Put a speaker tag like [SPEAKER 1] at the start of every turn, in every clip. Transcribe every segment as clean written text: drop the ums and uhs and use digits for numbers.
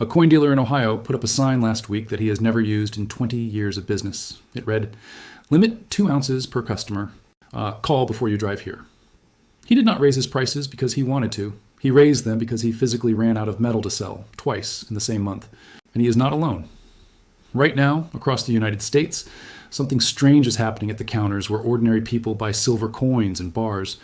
[SPEAKER 1] A coin dealer in Ohio put up a sign last week that he has never used in 20 years of business. It read, "Limit 2 ounces per customer. Call before you drive here." He did not raise his prices because he wanted to. He raised them because he physically ran out of metal to sell, twice in the same month. And he is not alone. Right now, across the United States, something strange is happening at the counters where ordinary people buy silver coins in bars,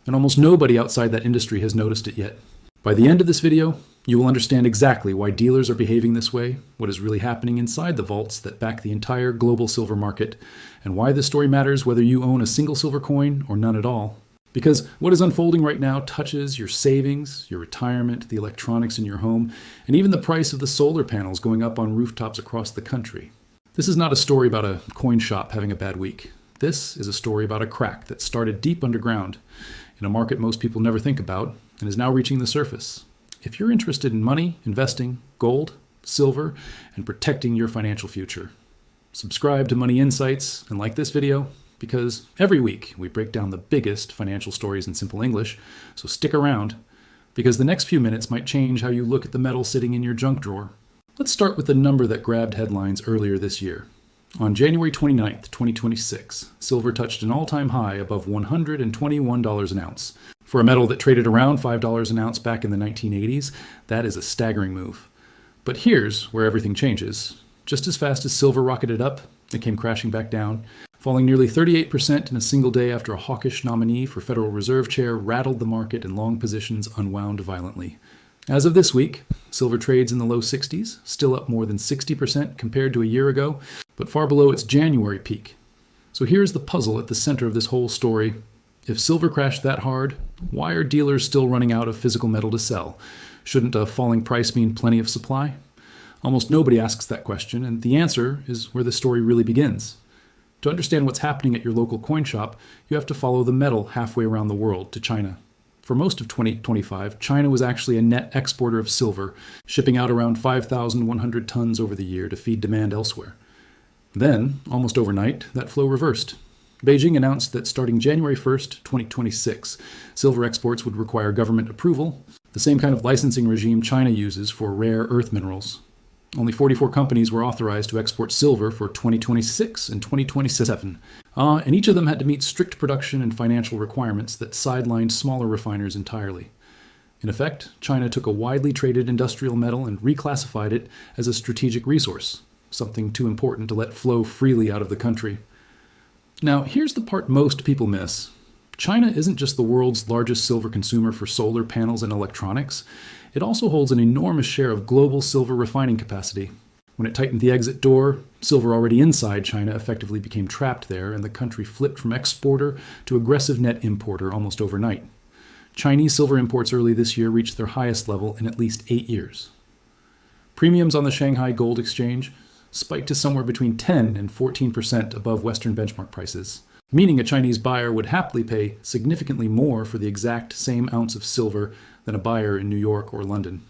[SPEAKER 1] and almost nobody outside that industry has noticed it yet. By the end of this video, you will understand exactly why dealers are behaving this way, what is really happening inside the vaults that back the entire global silver market, and why this story matters whether you own a single silver coin or none at all. Because what is unfolding right now touches your savings, your retirement, the electronics in your home, and even the price of the solar panels going up on rooftops across the country. This is not a story about a coin shop having a bad week. This is a story about a crack that started deep underground, in a market most people never think about, and is now reaching the surface. If you're interested in money, investing, gold, silver, and protecting your financial future, subscribe to Money Insights and like this video, because every week we break down the biggest financial stories in simple English, so stick around, because the next few minutes might change how you look at the metal sitting in your junk drawer. Let's start with the number that grabbed headlines earlier this year. On January 29th, 2026, silver touched an all-time high above $121 an ounce. For a metal that traded around $5 an ounce back in the 1980s, that is a staggering move. But here's where everything changes. Just as fast as silver rocketed up, it came crashing back down, falling nearly 38% in a single day after a hawkish nominee for Federal Reserve Chair rattled the market and long positions unwound violently. As of this week, silver trades in the low 60s, still up more than 60% compared to a year ago, but far below its January peak. So here's the puzzle at the center of this whole story. If silver crashed that hard, why are dealers still running out of physical metal to sell? Shouldn't a falling price mean plenty of supply? Almost nobody asks that question, and the answer is where the story really begins. To understand what's happening at your local coin shop, you have to follow the metal halfway around the world to China. For most of 2025, China was actually a net exporter of silver, shipping out around 5,100 tons over the year to feed demand elsewhere. Then, almost overnight, that flow reversed. Beijing announced that starting January 1st, 2026, silver exports would require government approval, the same kind of licensing regime China uses for rare earth minerals. Only 44 companies were authorized to export silver for 2026 and 2027. And each of them had to meet strict production and financial requirements that sidelined smaller refiners entirely. In effect, China took a widely traded industrial metal and reclassified it as a strategic resource, something too important to let flow freely out of the country. Now, here's the part most people miss. China isn't just the world's largest silver consumer for solar panels and electronics. It also holds an enormous share of global silver refining capacity. When it tightened the exit door, silver already inside China effectively became trapped there, and the country flipped from exporter to aggressive net importer almost overnight. Chinese silver imports early this year reached their highest level in at least 8 years. Premiums on the Shanghai Gold Exchange spiked to somewhere between 10 and 14% above Western benchmark prices, meaning a Chinese buyer would happily pay significantly more for the exact same ounce of silver than a buyer in New York or London.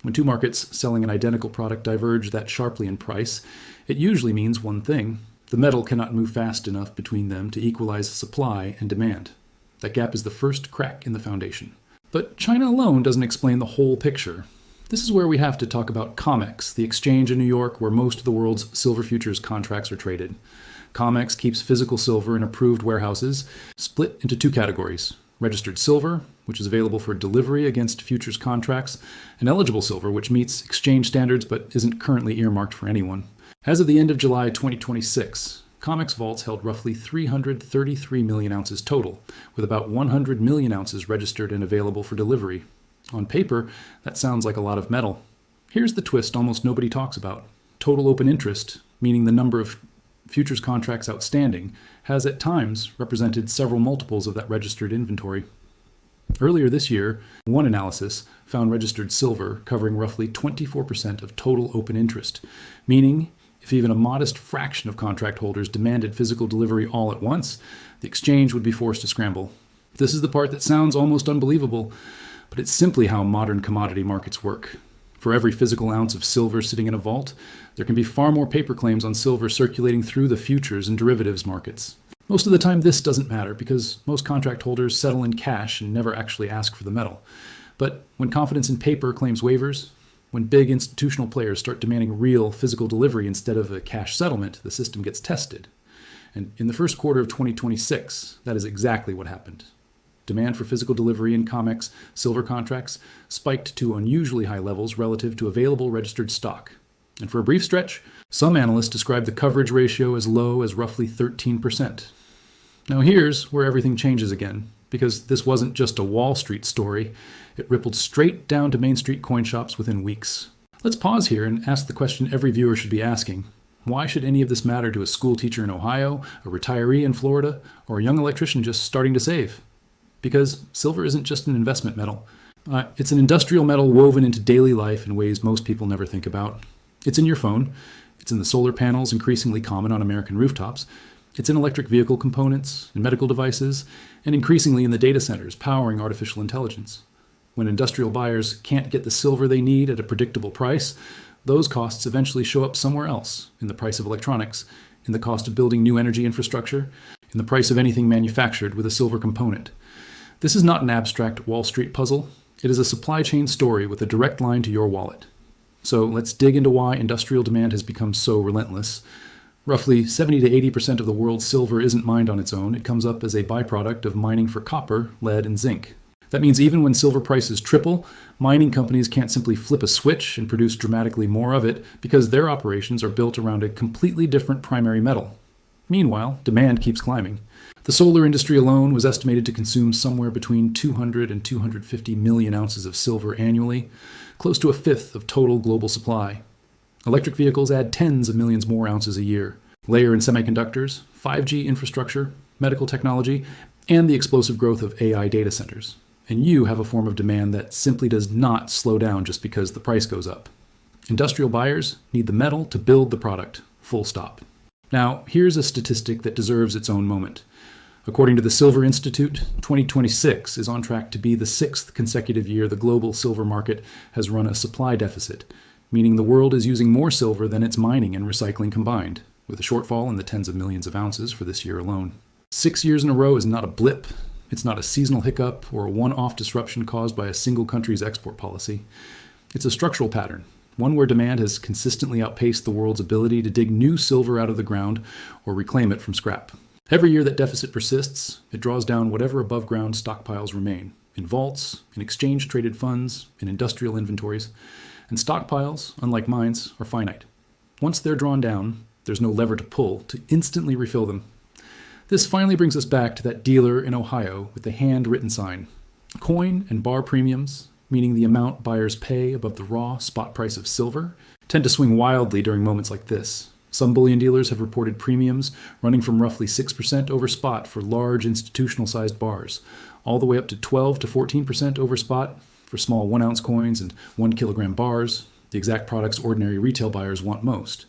[SPEAKER 1] When two markets selling an identical product diverge that sharply in price, it usually means one thing: the metal cannot move fast enough between them to equalize supply and demand. That gap is the first crack in the foundation. But China alone doesn't explain the whole picture. This is where we have to talk about COMEX, the exchange in New York where most of the world's silver futures contracts are traded. COMEX keeps physical silver in approved warehouses, split into 2 categories: registered silver, which is available for delivery against futures contracts, and eligible silver, which meets exchange standards but isn't currently earmarked for anyone. As of the end of July 2026, COMEX vaults held roughly 333 million ounces total, with about 100 million ounces registered and available for delivery. On paper, that sounds like a lot of metal. Here's the twist almost nobody talks about. Total open interest, meaning the number of futures contracts outstanding, has at times represented several multiples of that registered inventory. Earlier this year, one analysis found registered silver covering roughly 24% of total open interest, meaning if even a modest fraction of contract holders demanded physical delivery all at once, the exchange would be forced to scramble. This is the part that sounds almost unbelievable, but it's simply how modern commodity markets work. For every physical ounce of silver sitting in a vault, there can be far more paper claims on silver circulating through the futures and derivatives markets. Most of the time this doesn't matter because most contract holders settle in cash and never actually ask for the metal. But when confidence in paper claims waivers, When big institutional players start demanding real physical delivery instead of a cash settlement, the system gets tested. And in the first quarter of 2026, that is exactly what happened. Demand for physical delivery in COMEX silver contracts spiked to unusually high levels relative to available registered stock. And for a brief stretch, some analysts described the coverage ratio as low as roughly 13%. Now here's where everything changes again, because this wasn't just a Wall Street story. It rippled straight down to Main Street coin shops within weeks. Let's pause here and ask the question every viewer should be asking. Why should any of this matter to a school teacher in Ohio, a retiree in Florida, or a young electrician just starting to save? Because silver isn't just an investment metal. It's an industrial metal woven into daily life in ways most people never think about. It's in your phone. It's in the solar panels increasingly common on American rooftops. It's in electric vehicle components, in medical devices, and increasingly in the data centers powering artificial intelligence. When industrial buyers can't get the silver they need at a predictable price, those costs eventually show up somewhere else, in the price of electronics, in the cost of building new energy infrastructure, in the price of anything manufactured with a silver component. This is not an abstract Wall Street puzzle. It is a supply chain story with a direct line to your wallet. So let's dig into why industrial demand has become so relentless. Roughly 70 to 80% of the world's silver isn't mined on its own. It comes up as a byproduct of mining for copper, lead, and zinc. That means even when silver prices triple, mining companies can't simply flip a switch and produce dramatically more of it because their operations are built around a completely different primary metal. Meanwhile, demand keeps climbing. The solar industry alone was estimated to consume somewhere between 200 and 250 million ounces of silver annually, close to a fifth of total global supply. Electric vehicles add tens of millions more ounces a year. Layer in semiconductors, 5G infrastructure, medical technology, and the explosive growth of AI data centers. And you have a form of demand that simply does not slow down just because the price goes up. Industrial buyers need the metal to build the product, full stop. Now, here's a statistic that deserves its own moment. According to the Silver Institute, 2026 is on track to be the sixth consecutive year the global silver market has run a supply deficit, meaning the world is using more silver than it's mining and recycling combined, with a shortfall in the tens of millions of ounces for this year alone. 6 years in a row is not a blip. It's not a seasonal hiccup or a one-off disruption caused by a single country's export policy. It's a structural pattern, one where demand has consistently outpaced the world's ability to dig new silver out of the ground or reclaim it from scrap. Every year that deficit persists, it draws down whatever above-ground stockpiles remain, in vaults, in exchange-traded funds, in industrial inventories. And stockpiles, unlike mines, are finite. Once they're drawn down, there's no lever to pull to instantly refill them. This finally brings us back to that dealer in Ohio with the handwritten sign. Coin and bar premiums, meaning the amount buyers pay above the raw spot price of silver, tend to swing wildly during moments like this. Some bullion dealers have reported premiums running from roughly 6% over spot for large institutional-sized bars, all the way up to 12 to 14% over spot for small 1-ounce coins and 1-kilogram bars, the exact products ordinary retail buyers want most.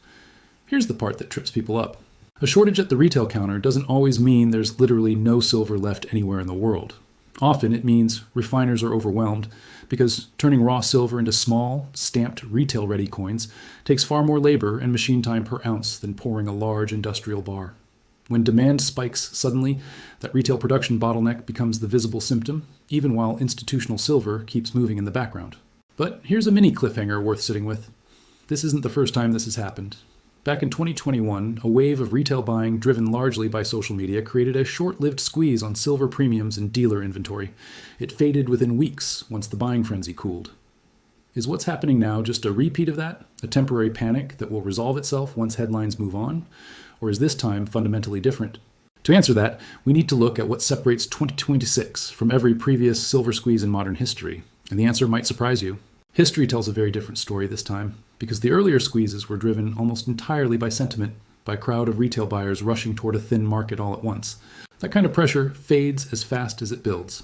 [SPEAKER 1] Here's the part that trips people up. A shortage at the retail counter doesn't always mean there's literally no silver left anywhere in the world. Often it means refiners are overwhelmed because turning raw silver into small, stamped retail-ready coins takes far more labor and machine time per ounce than pouring a large industrial bar. When demand spikes suddenly, that retail production bottleneck becomes the visible symptom, even while institutional silver keeps moving in the background. But here's a mini cliffhanger worth sitting with. This isn't the first time this has happened. Back in 2021, a wave of retail buying driven largely by social media created a short-lived squeeze on silver premiums and dealer inventory. It faded within weeks once the buying frenzy cooled. Is what's happening now just a repeat of that, a temporary panic that will resolve itself once headlines move on? Or is this time fundamentally different? To answer that, we need to look at what separates 2026 from every previous silver squeeze in modern history. And the answer might surprise you. History tells a very different story this time, because the earlier squeezes were driven almost entirely by sentiment, by a crowd of retail buyers rushing toward a thin market all at once. That kind of pressure fades as fast as it builds.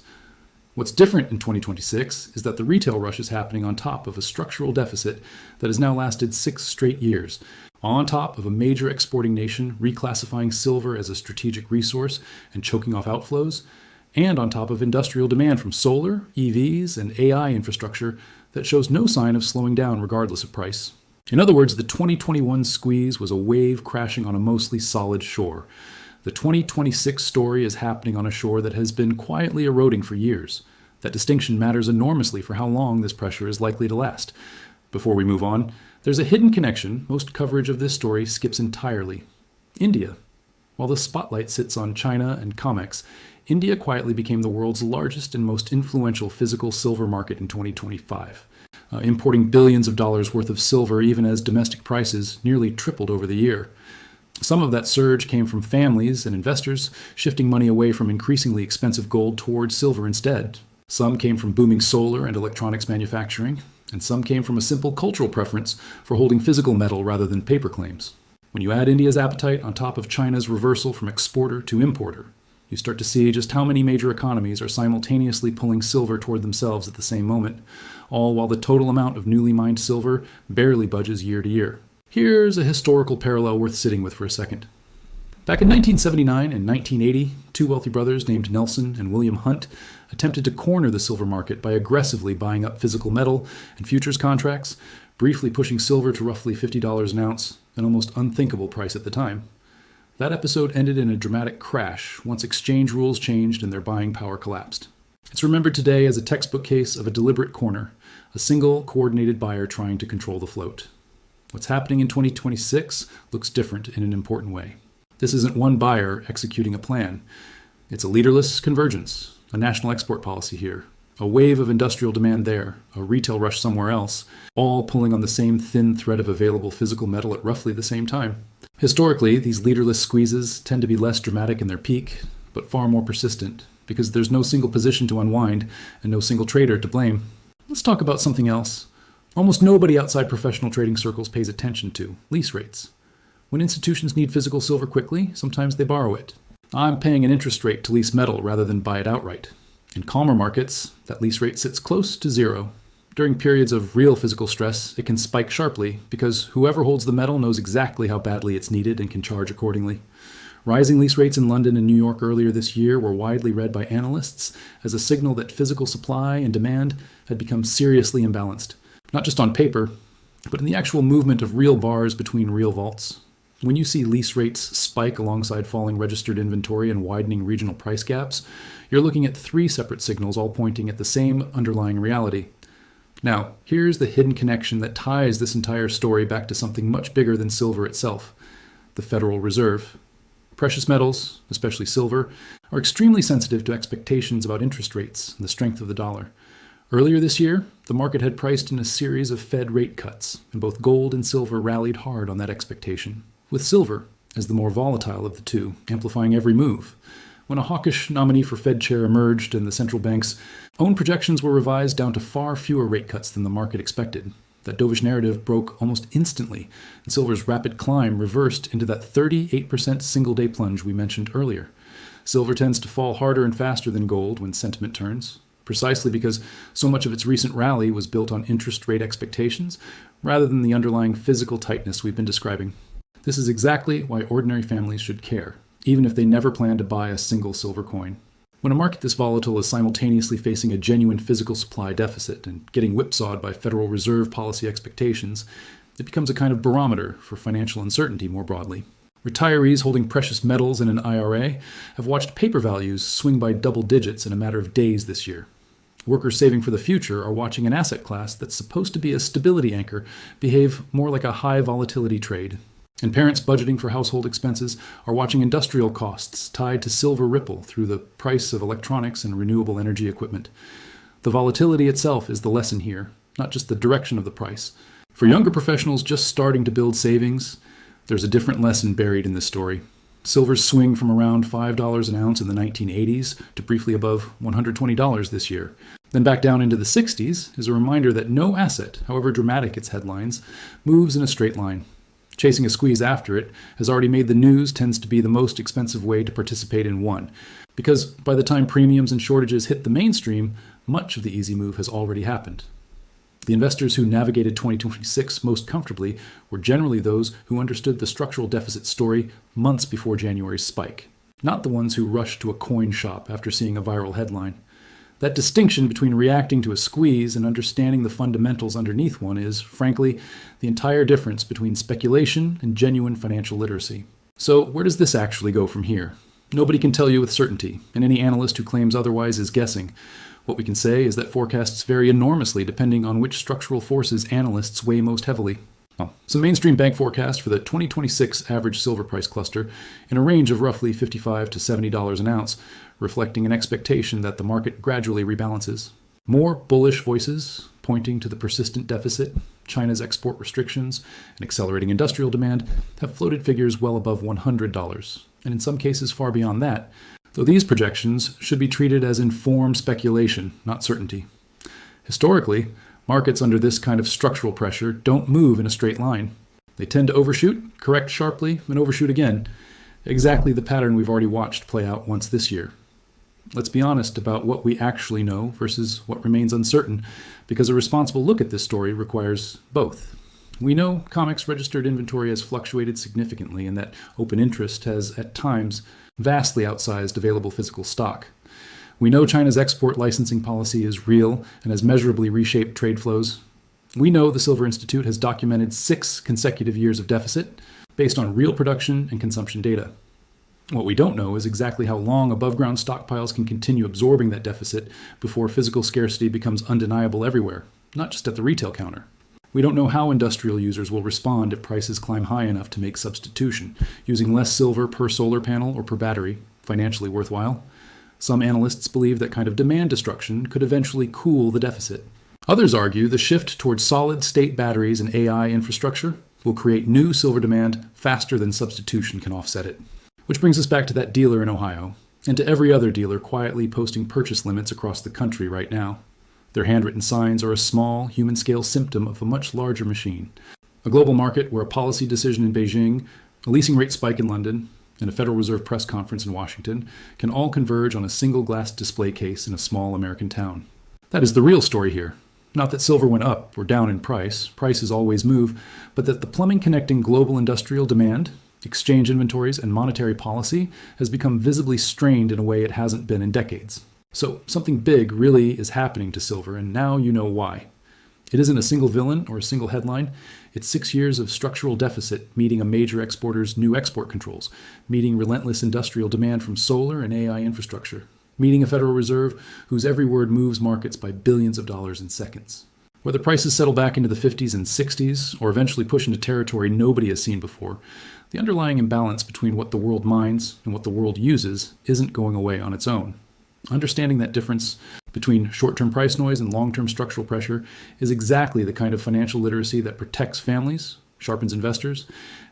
[SPEAKER 1] What's different in 2026 is that the retail rush is happening on top of a structural deficit that has now lasted 6 straight years, on top of a major exporting nation reclassifying silver as a strategic resource and choking off outflows, and on top of industrial demand from solar, EVs, and AI infrastructure that shows no sign of slowing down regardless of price. In other words, the 2021 squeeze was a wave crashing on a mostly solid shore. The 2026 story is happening on a shore that has been quietly eroding for years. That distinction matters enormously for how long this pressure is likely to last. Before we move on, there's a hidden connection most coverage of this story skips entirely. India. While the spotlight sits on China and COMEX, India quietly became the world's largest and most influential physical silver market in 2025, importing billions of dollars worth of silver even as domestic prices nearly tripled over the year. Some of that surge came from families and investors shifting money away from increasingly expensive gold towards silver instead. Some came from booming solar and electronics manufacturing, and some came from a simple cultural preference for holding physical metal rather than paper claims. When you add India's appetite on top of China's reversal from exporter to importer, you start to see just how many major economies are simultaneously pulling silver toward themselves at the same moment, all while the total amount of newly mined silver barely budges year to year. Here's a historical parallel worth sitting with for a second. Back in 1979 and 1980, two wealthy brothers named Nelson and William Hunt attempted to corner the silver market by aggressively buying up physical metal and futures contracts, briefly pushing silver to roughly $50 an ounce, an almost unthinkable price at the time. That episode ended in a dramatic crash once exchange rules changed and their buying power collapsed. It's remembered today as a textbook case of a deliberate corner, a single coordinated buyer trying to control the float. What's happening in 2026 looks different in an important way. This isn't one buyer executing a plan. It's a leaderless convergence, a national export policy here, a wave of industrial demand there, a retail rush somewhere else, all pulling on the same thin thread of available physical metal at roughly the same time. Historically, these leaderless squeezes tend to be less dramatic in their peak, but far more persistent, because there's no single position to unwind and no single trader to blame. Let's talk about something else. Almost nobody outside professional trading circles pays attention to lease rates. When institutions need physical silver quickly, sometimes they borrow it. I'm paying an interest rate to lease metal rather than buy it outright. In calmer markets, that lease rate sits close to zero. During periods of real physical stress, it can spike sharply because whoever holds the metal knows exactly how badly it's needed and can charge accordingly. Rising lease rates in London and New York earlier this year were widely read by analysts as a signal that physical supply and demand had become seriously imbalanced. Not just on paper, but in the actual movement of real bars between real vaults. When you see lease rates spike alongside falling registered inventory and widening regional price gaps, you're looking at three separate signals all pointing at the same underlying reality. Now, here's the hidden connection that ties this entire story back to something much bigger than silver itself: the Federal Reserve. Precious metals, especially silver, are extremely sensitive to expectations about interest rates and the strength of the dollar. Earlier this year, the market had priced in a series of Fed rate cuts, and both gold and silver rallied hard on that expectation, with silver as the more volatile of the two, amplifying every move. When a hawkish nominee for Fed chair emerged and the central bank's own projections were revised down to far fewer rate cuts than the market expected, that dovish narrative broke almost instantly, and silver's rapid climb reversed into that 38% single-day plunge we mentioned earlier. Silver tends to fall harder and faster than gold when sentiment turns, precisely because so much of its recent rally was built on interest rate expectations rather than the underlying physical tightness we've been describing. This is exactly why ordinary families should care, even if they never plan to buy a single silver coin. When a market this volatile is simultaneously facing a genuine physical supply deficit and getting whipsawed by Federal Reserve policy expectations, it becomes a kind of barometer for financial uncertainty more broadly. Retirees holding precious metals in an IRA have watched paper values swing by double digits in a matter of days this year. Workers saving for the future are watching an asset class that's supposed to be a stability anchor behave more like a high volatility trade. And parents budgeting for household expenses are watching industrial costs tied to silver ripple through the price of electronics and renewable energy equipment. The volatility itself is the lesson here, not just the direction of the price. For younger professionals just starting to build savings, there's a different lesson buried in this story. Silver's swing from around $5 an ounce in the 1980s to briefly above $120 this year, then back down into the 60s, is a reminder that no asset, however dramatic its headlines, moves in a straight line. Chasing a squeeze after it has already made the news tends to be the most expensive way to participate in one, because by the time premiums and shortages hit the mainstream, much of the easy move has already happened. The investors who navigated 2026 most comfortably were generally those who understood the structural deficit story months before January's spike, not the ones who rushed to a coin shop after seeing a viral headline. That distinction between reacting to a squeeze and understanding the fundamentals underneath one is, frankly, the entire difference between speculation and genuine financial literacy. So where does this actually go from here? Nobody can tell you with certainty, and any analyst who claims otherwise is guessing. What we can say is that forecasts vary enormously depending on which structural forces analysts weigh most heavily. Well, some mainstream bank forecast for the 2026 average silver price cluster in a range of roughly $55 to $70 an ounce, reflecting an expectation that the market gradually rebalances. More bullish voices, pointing to the persistent deficit, China's export restrictions, and accelerating industrial demand, have floated figures well above $100, and in some cases far beyond that, though these projections should be treated as informed speculation, not certainty. Historically, markets under this kind of structural pressure don't move in a straight line. They tend to overshoot, correct sharply, and overshoot again. Exactly the pattern we've already watched play out once this year. Let's be honest about what we actually know versus what remains uncertain, because a responsible look at this story requires both. We know COMEX registered inventory has fluctuated significantly and that open interest has, at times, vastly outsized available physical stock. We know China's export licensing policy is real and has measurably reshaped trade flows. We know the Silver Institute has documented 6 consecutive years of deficit based on real production and consumption data. What we don't know is exactly how long above-ground stockpiles can continue absorbing that deficit before physical scarcity becomes undeniable everywhere, not just at the retail counter. We don't know how industrial users will respond if prices climb high enough to make substitution, using less silver per solar panel or per battery, financially worthwhile. Some analysts believe that kind of demand destruction could eventually cool the deficit. Others argue the shift towards solid-state batteries and AI infrastructure will create new silver demand faster than substitution can offset it. Which brings us back to that dealer in Ohio, and to every other dealer quietly posting purchase limits across the country right now. Their handwritten signs are a small, human-scale symptom of a much larger machine. A global market where a policy decision in Beijing, a leasing rate spike in London, and a Federal Reserve press conference in Washington can all converge on a single glass display case in a small American town. That is the real story here. Not that silver went up or down in price, prices always move, but that the plumbing connecting global industrial demand, exchange inventories, and monetary policy has become visibly strained in a way it hasn't been in decades. So something big really is happening to silver, and now you know why. It isn't a single villain or a single headline. It's 6 years of structural deficit meeting a major exporter's new export controls, meeting relentless industrial demand from solar and AI infrastructure, meeting a Federal Reserve whose every word moves markets by billions of dollars in seconds. Whether prices settle back into the 50s and 60s, or eventually push into territory nobody has seen before, the underlying imbalance between what the world mines and what the world uses isn't going away on its own. Understanding that difference between short-term price noise and long-term structural pressure is exactly the kind of financial literacy that protects families, sharpens investors,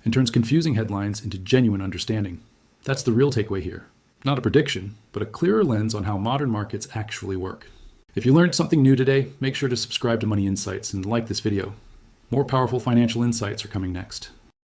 [SPEAKER 1] and turns confusing headlines into genuine understanding. That's the real takeaway here. Not a prediction, but a clearer lens on how modern markets actually work. If you learned something new today, make sure to subscribe to Money Insights and like this video. More powerful financial insights are coming next.